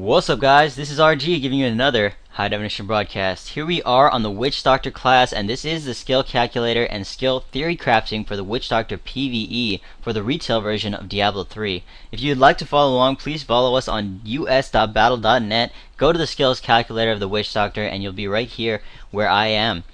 What's up, guys? This is RG giving you another high definition broadcast. Here we are on the Witch Doctor class, and this is the skill calculator and skill theory crafting for the Witch Doctor PvE for the retail version of Diablo 3. If you'd like to follow along, please follow us on us.battle.net. Go to the skills calculator of the Witch Doctor, and you'll be right here where I am.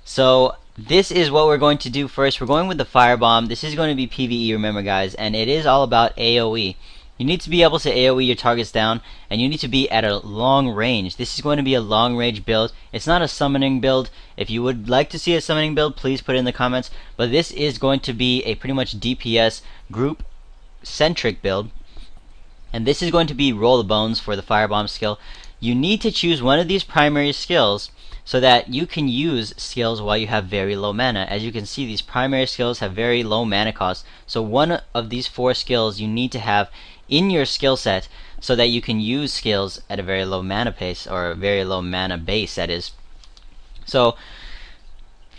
So this is what we're going to do first. We're going with the firebomb. This is going to be PvE, remember, guys, and it is all about AoE. You need to be able to AoE your targets down, and you need to be at a long range. This is going to be a long range build. It's not a summoning build. If you would like to see a summoning build, please put it in the comments. But this is going to be a pretty much DPS group centric build. And this is going to be roll the bones for the firebomb skill. You need to choose one of these primary skills so that you can use skills while you have very low mana. As you can see, these primary skills have very low mana cost. So one of these 4 skills you need to have in your skill set so that you can use skills at a very low mana pace, or a very low mana base, that is. So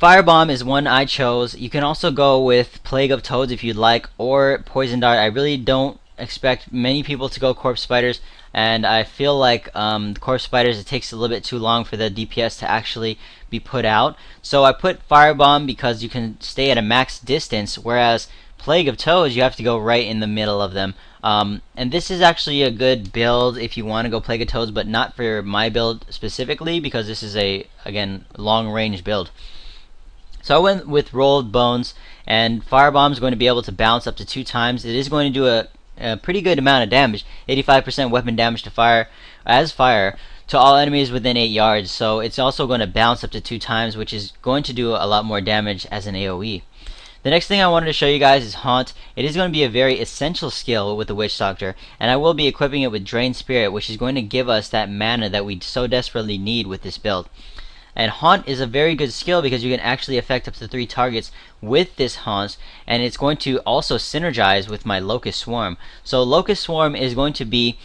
Firebomb is one I chose. You can also go with Plague of Toads if you'd like, or Poison Dart. I really don't expect many people to go Corpse Spiders, and I feel like Corpse Spiders, it takes a little bit too long for the DPS to actually be put out. So I put Firebomb because you can stay at a max distance, whereas Plague of Toads, you have to go right in the middle of them. And this is actually a good build if you want to go Plague of Toads, but not for my build specifically, because this is a, again, long range build. So I went with Rolled Bones, and Firebomb is going to be able to bounce up to 2 times. It is going to do a pretty good amount of damage, 85% weapon damage to fire to all enemies within 8 yards. So it's also going to bounce up to 2 times, which is going to do a lot more damage as an AoE. The next thing I wanted to show you guys is Haunt. It is going to be a very essential skill with the Witch Doctor, and I will be equipping it with Drain Spirit, which is going to give us that mana that we so desperately need with this build. And Haunt is a very good skill because you can actually affect up to 3 targets with this Haunt, and it's going to also synergize with my Locust Swarm. So Locust Swarm is going to be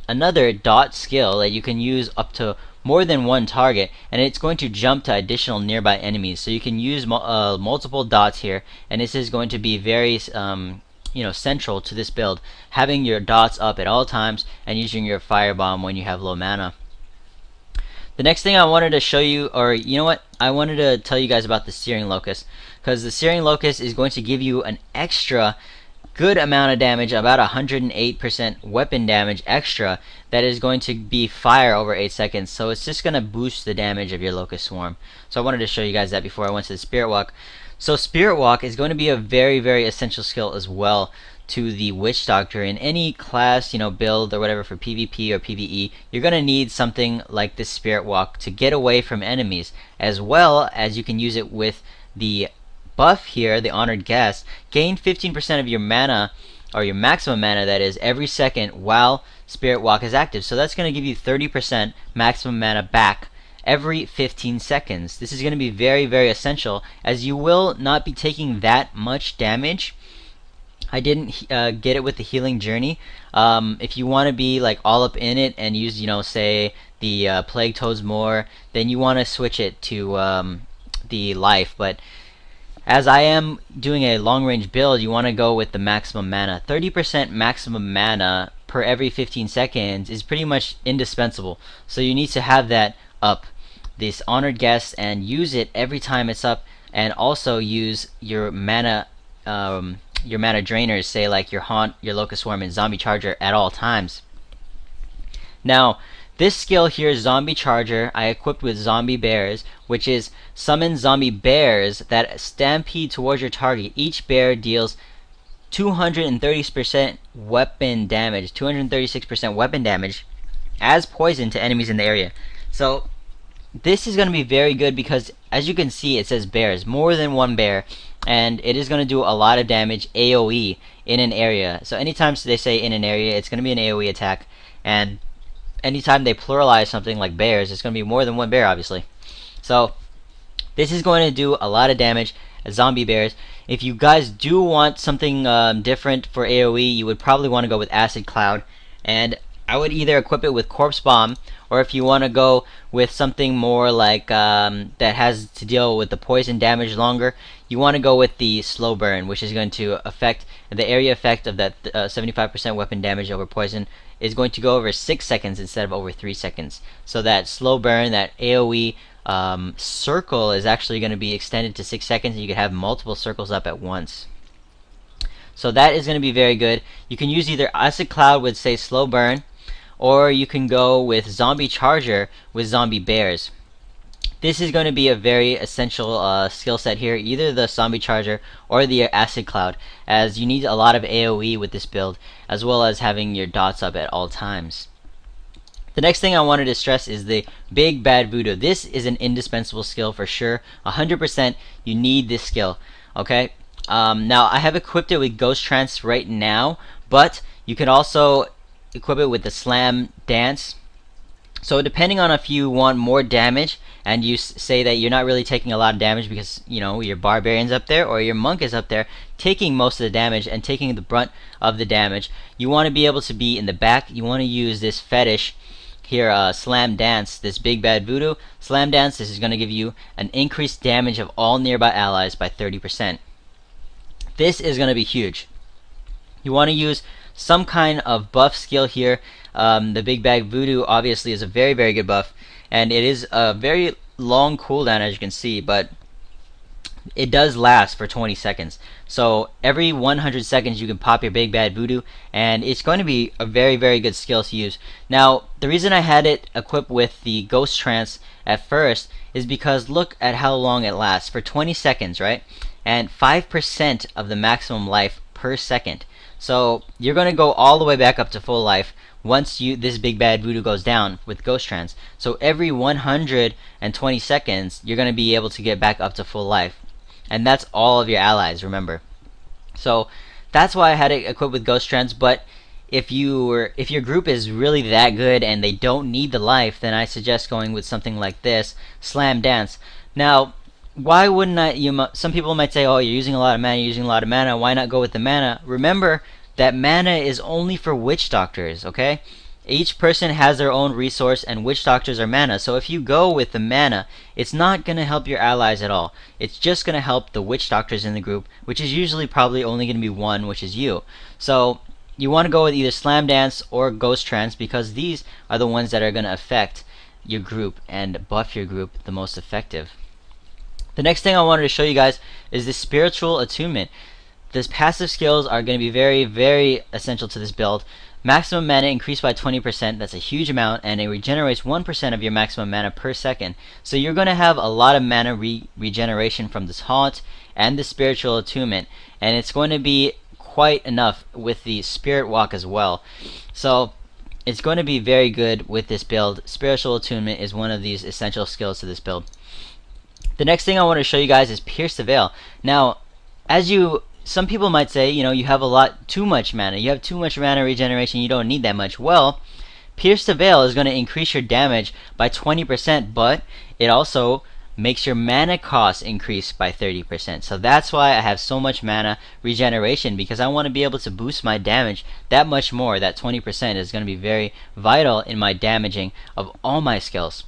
another dot skill that you can use up to more than 1 target, and it's going to jump to additional nearby enemies. So you can use multiple dots here, and this is going to be very central to this build, having your dots up at all times and using your firebomb when you have low mana. The next thing I wanted to show you, or you know what, I wanted to tell you guys about the Searing Locust, because the Searing Locust is going to give you an extra good amount of damage, about 108% weapon damage extra, that is going to be fire over 8 seconds. So it's just going to boost the damage of your Locust Swarm. So I wanted to show you guys that before I went to the Spirit Walk. So Spirit Walk is going to be a very, very essential skill as well to the Witch Doctor. In any class, build or whatever for PvP or PvE, you're going to need something like this Spirit Walk to get away from enemies, as well as you can use it with the buff here, the Honored Guest. Gain 15% of your mana, or your maximum mana that is, every second while Spirit Walk is active. So that's going to give you 30% maximum mana back every 15 seconds. This is going to be very, very essential, as you will not be taking that much damage. I didn't get it with the Healing Journey. If you want to be like all up in it and use, say the Plague Toads more, then you want to switch it to the Life. But as I am doing a long range build, you want to go with the maximum mana. 30% maximum mana per every 15 seconds is pretty much indispensable. So you need to have that up, this Honored Guest, and use it every time it's up, and also use your mana drainers, say like your Haunt, your Locust Swarm, and Zombie Charger at all times. Now, this skill here is Zombie Charger. I equipped with Zombie Bears, which is summon zombie bears that stampede towards your target. Each bear deals 230% weapon damage, 236% weapon damage as poison to enemies in the area. So this is going to be very good because, as you can see, it says bears, more than 1 bear, and it is going to do a lot of damage AoE in an area. So anytime they say in an area, it's going to be an AoE attack, and anytime they pluralize something like bears, it's going to be more than 1 bear, obviously. So this is going to do a lot of damage as zombie bears. If you guys do want something different for AoE, you would probably want to go with Acid Cloud, and I would either equip it with Corpse Bomb, or if you want to go with something more like that has to deal with the poison damage longer, you want to go with the Slow Burn, which is going to affect the area effect of that 75% weapon damage over poison is going to go over 6 seconds instead of over 3 seconds. So that Slow Burn, that AoE circle is actually going to be extended to 6 seconds, and you can have multiple circles up at once. So that is going to be very good. You can use either Acid Cloud with, say, Slow Burn, or you can go with Zombie Charger with Zombie Bears. This is going to be a very essential skill set here, either the Zombie Charger or the Acid Cloud, as you need a lot of AoE with this build, as well as having your dots up at all times. The next thing I wanted to stress is the Big Bad Voodoo. This is an indispensable skill for sure. 100% you need this skill. Okay? Now I have equipped it with Ghost Trance right now, but you can also equip it with the Slam Dance. So depending on if you want more damage and you say that you're not really taking a lot of damage because your barbarian's up there or your monk is up there taking most of the damage and taking the brunt of the damage, you want to be able to be in the back. You want to use this fetish here, Slam Dance, this Big Bad Voodoo. Slam Dance, this is going to give you an increased damage of all nearby allies by 30%. This is going to be huge. You want to use some kind of buff skill here. The Big Bad Voodoo obviously is a very, very good buff, and it is a very long cooldown, as you can see, but it does last for 20 seconds. So every 100 seconds you can pop your Big Bad Voodoo, and it's going to be a very, very good skill to use. Now, the reason I had it equipped with the Ghost Trance at first is because look at how long it lasts. For 20 seconds, right? And 5% of the maximum life per second. So you're going to go all the way back up to full life once this Big Bad Voodoo goes down with Ghost Trance. So every 120 seconds you're going to be able to get back up to full life. And that's all of your allies, remember. So that's why I had it equipped with Ghost Trance, but if your group is really that good and they don't need the life, then I suggest going with something like this, Slam Dance. Now, why wouldn't I? Some people might say, oh, you're using a lot of mana, why not go with the mana? Remember that mana is only for witch doctors, okay? Each person has their own resource, and witch doctors are mana. So if you go with the mana, it's not going to help your allies at all. It's just going to help the witch doctors in the group, which is usually probably only going to be one, which is you. So you want to go with either Slam Dance or Ghost Trance, because these are the ones that are going to affect your group and buff your group the most effective. The next thing I wanted to show you guys is the Spiritual Attunement. These passive skills are going to be very, very essential to this build. Maximum mana increased by 20%, that's a huge amount, and it regenerates 1% of your maximum mana per second. So you're going to have a lot of mana regeneration from this Haunt and the Spiritual Attunement, and it's going to be quite enough with the Spirit Walk as well. So it's going to be very good with this build. Spiritual Attunement is one of these essential skills to this build. The next thing I want to show you guys is Pierce the Veil. Now, some people might say, you have too much mana. You have too much mana regeneration. You don't need that much. Well, Pierce the Veil is going to increase your damage by 20%, but it also makes your mana cost increase by 30%. So that's why I have so much mana regeneration, because I want to be able to boost my damage that much more. That 20% is going to be very vital in my damaging of all my skills.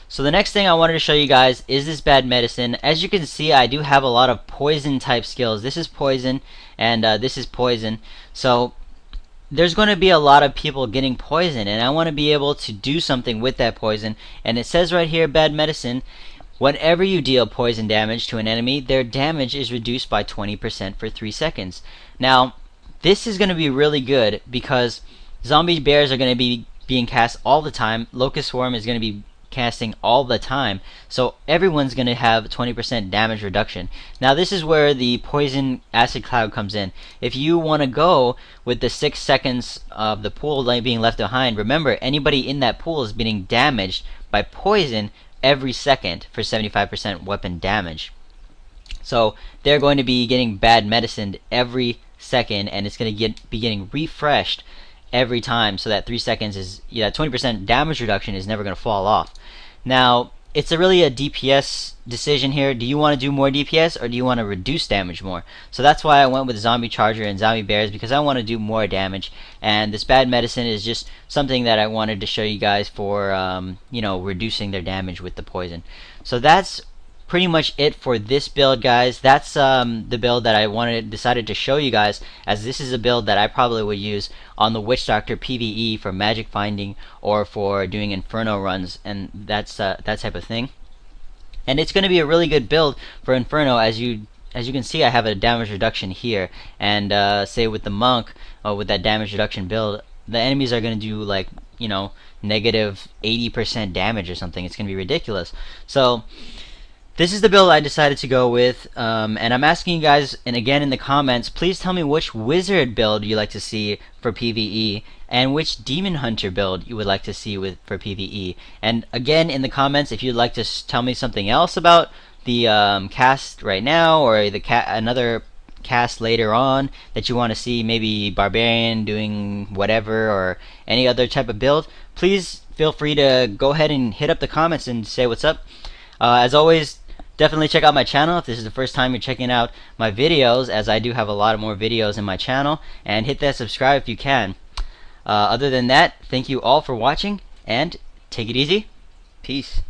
So the next thing I wanted to show you guys is this Bad Medicine. As you can see, I do have a lot of poison type skills. This is poison, and this is poison. So there's going to be a lot of people getting poison, and I want to be able to do something with that poison. And it says right here, Bad Medicine, whenever you deal poison damage to an enemy, their damage is reduced by 20% for 3 seconds. Now, this is going to be really good because zombie bears are going to be being cast all the time. Locust Swarm is going to be casting all the time, so everyone's going to have 20% damage reduction. Now this is where the Poison Acid Cloud comes in. If you want to go with the 6 seconds of the pool being left behind, remember anybody in that pool is being damaged by poison every second for 75% weapon damage. So they're going to be getting Bad Medicined every second, and it's going to be getting refreshed every time, so that 3 seconds is 20% damage reduction is never going to fall off. Now, it's really a DPS decision here. Do you want to do more DPS or do you want to reduce damage more? So that's why I went with Zombie Charger and Zombie Bears, because I want to do more damage. And this bad medicine is just something that I wanted to show you guys for you know, reducing their damage with the poison. So that's pretty much it for this build, guys. That's the build that I decided to show you guys, as this is a build that I probably would use on the Witch Doctor PvE for magic finding or for doing Inferno runs and that's that type of thing. And it's going to be a really good build for Inferno. As you can see, I have a damage reduction here, and say with the monk, with that damage reduction build, the enemies are going to do like, you know, negative 80% damage or something. It's going to be ridiculous. So this is the build I decided to go with, and I'm asking you guys, and again in the comments, please tell me which wizard build you like to see for PvE, and which demon hunter build you would like to see for PvE. And again in the comments, if you'd like to tell me something else about the cast right now, or another cast later on that you want to see, maybe barbarian doing whatever, or any other type of build, please feel free to go ahead and hit up the comments and say what's up. As always, definitely check out my channel if this is the first time you're checking out my videos, as I do have a lot more videos in my channel, and hit that subscribe if you can. Other than that, thank you all for watching, and take it easy. Peace.